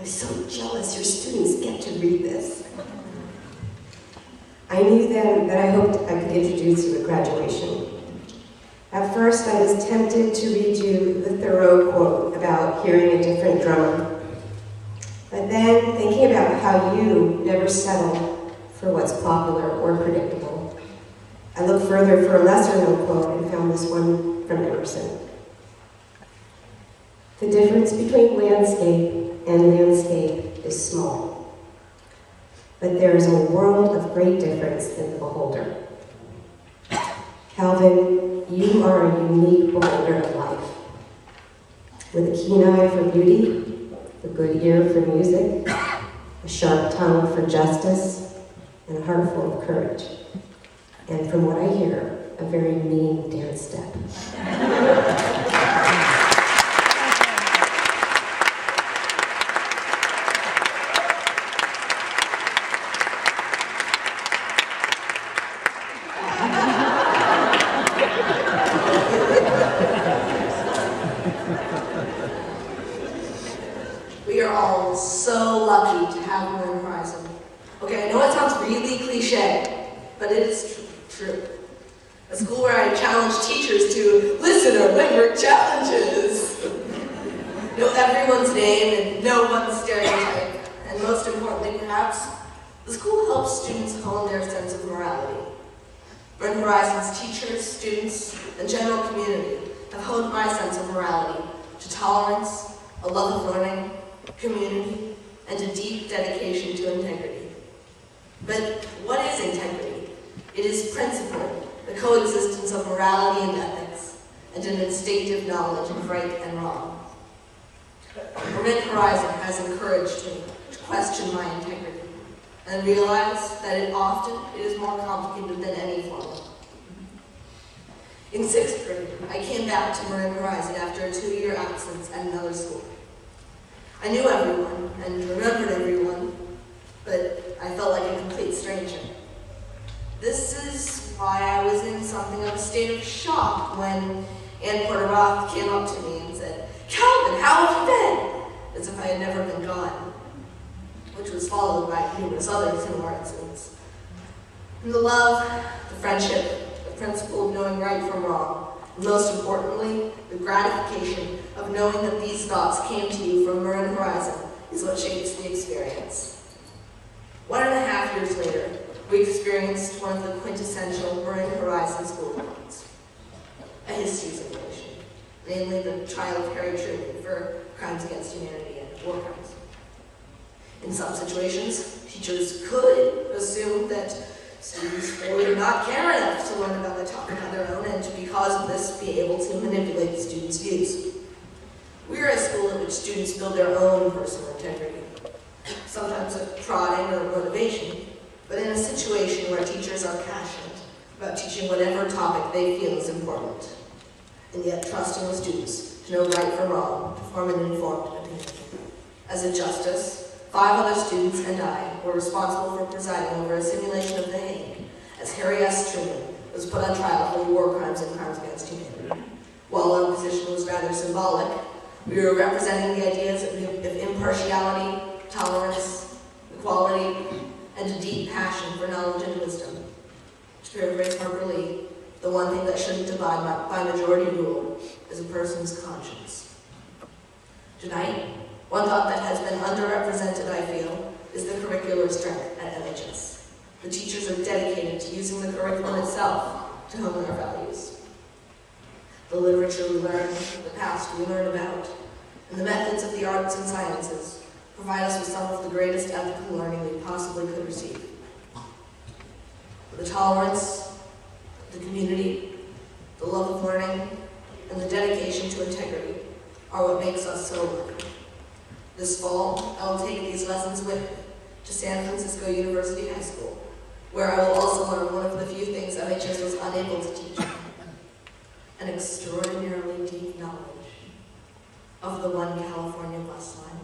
I'm so jealous your students get to read this. I knew then that I hoped I could introduce you at graduation. At first, I was tempted to read you the Thoreau quote about hearing a different drummer. But then, thinking about how you never settle for what's popular or predictable, I looked further for a lesser-known quote and found this one from Emerson. The difference between landscape and landscape is small, but there is a world of great difference in the beholder. Calvin, you are a unique beholder of life, with a keen eye for beauty, a good ear for music, a sharp tongue for justice, and a heart full of courage. And from what I hear, a very mean dance step. We are all so lucky to have Marin Horizon. Okay, I know it sounds really cliche, but it is true. A school where I challenge teachers to listen or remember challenges. Know everyone's name and know one's stereotype. And most importantly, perhaps, the school helps students hone their sense of morality. Marin Horizon's teachers, students, and general community have honed my sense of morality to tolerance, a love of learning, community, and a deep dedication to integrity. But what is integrity? It is principle, the coexistence of morality and ethics, and an instinctive knowledge of right and wrong. Marin Horizon has encouraged me to question my integrity and realize that it is more complicated than any formula. In 6th grade, I came back to Marin Horizon after a 2-year absence at another school. I knew everyone and remembered everyone, but I felt like a complete stranger. This is why I was in something of a state of shock when Ann Porter Roth came up to me and said, "Calvin, how have you been?" As if I had never been gone, which was followed by numerous other similar incidents. And the love, the friendship, the principle of knowing right from wrong, and most importantly, the gratification of knowing that these thoughts came to you from Marin Horizon is what shapes the experience. 1.5 years later, we experienced one of the quintessential Marin Horizon school moments, a history simulation, namely the trial of Harry Truman for crimes against humanity and war crimes. In some situations, teachers could assume that students would not care enough to learn about the topic on their own and to, because of this, be able to manipulate the students' views. We are a school in which students build their own personal integrity, sometimes with prodding or motivation, but in a situation where teachers are passionate about teaching whatever topic they feel is important, and yet trusting the students to know right from wrong, to form an informed opinion. As a justice, 5 other students and I were responsible for presiding over a simulation of The Hague, as Harry S. Truman was put on trial for war crimes and crimes against humanity. While our position was rather symbolic, we were representing the ideas of impartiality, tolerance, equality, and a deep passion for knowledge and wisdom. To paraphrase Harper Lee, the one thing that shouldn't abide by majority rule is a person's conscience. Tonight, one thought that has been underrepresented, I feel, is the curricular strength at MHS. The teachers are dedicated to using the curriculum itself to hone our values. The literature we learn, the past we learn about, and the methods of the arts and sciences provide us with some of the greatest ethical learning we possibly could receive. The tolerance, the community, the love of learning, and the dedication to integrity are what makes us so lucky. This fall, I will take these lessons with me to San Francisco University High School, where I will also learn one of the few things MHS was unable to teach me, an extraordinarily deep knowledge of the One California bus line.